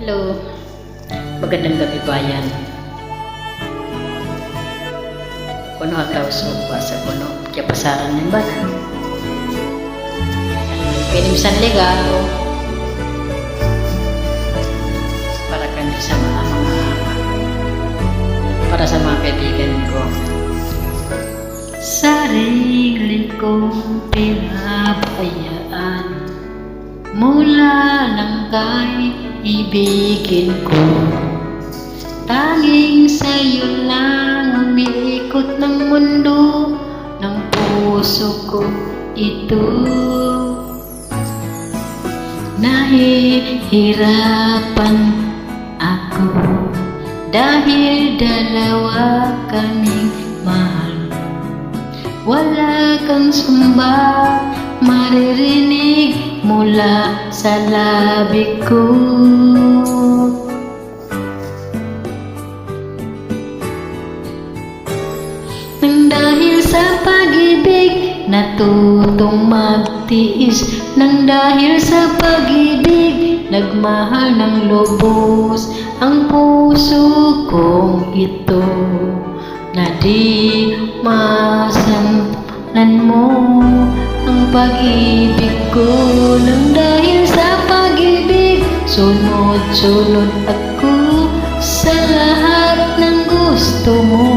Hello, magandang gabi bayan. Kuno ataw supa sa kuno, kaya pasaran ng bata. Pinimsan legal para kami sa mga kaibigan ko. Sarili kong pinabayaan mula nang ibigin ko. Tanging sa'yo lang umiikot ng mundo ng puso ko ito. Nahihirapan ako dahil dalawa kaming mahal. Wala kang sumba maririnig mula sa labi ko. Nang dahil sa pag-ibig natutong magtiis, nang dahil sa pag-ibig nagmahal ng lubos ang puso kong ito, na di masantanan mo ang pag-ibig ko. Nang dahil sa pag-ibig sunod-sunod ako sa lahat ng gusto mo.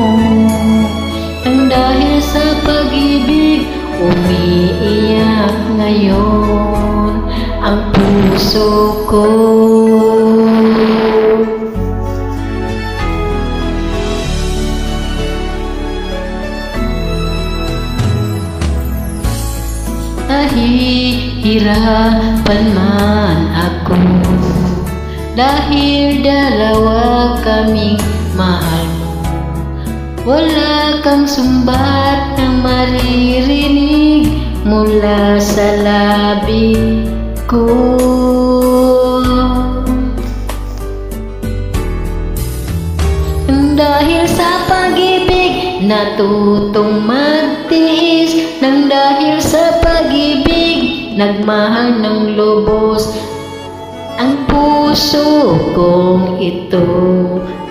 Nang dahil sa pag-ibig umiiyak ngayon ang puso ko. Nahihirapan man ako dahil dalawa kaming mahal mo. Wala kang sumbat na maririnig mula sa labi ko. Nang dahil sa pag-ibig natutong magtiis, nang dahil sa pag-ibig nagmahal ng lubos ang puso kong ito,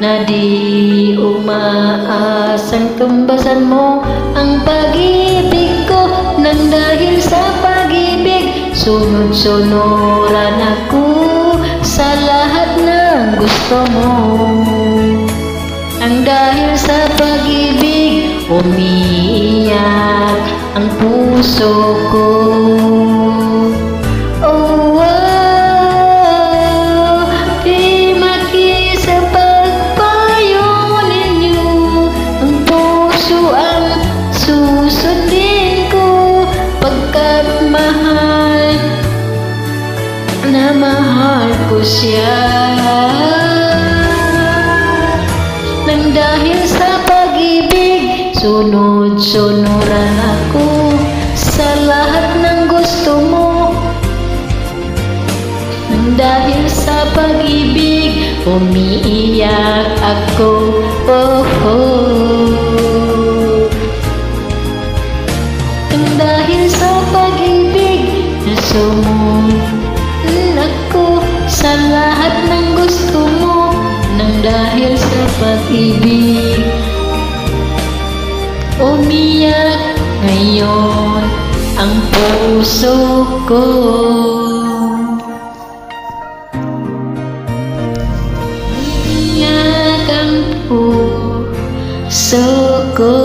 na di umaasang tumbasan mo ang pag-ibig ko. Nang dahil sa pag-ibig sunod-sunuran ako sa lahat ng gusto mo. Nang dahil sa pag-ibig umiiyak ang puso ko. Na mahal ko siya. Nang dahil sa pag-ibig sunod-sunuran ako sa lahat ng gusto mo. Nang dahil sa pag-ibig umiiyak ako. Oh, oh. Nang dahil sa pag-ibig nasumunod ako sa lahat ng gusto mo. Nang dahil sa pag-ibig umiyak ngayon ang puso ko. Umiyak ang puso ko.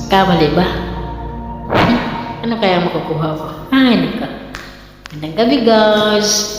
Kamali ba? Ano kaya makukuha ko? Ay, naka. Magandang gabi, guys.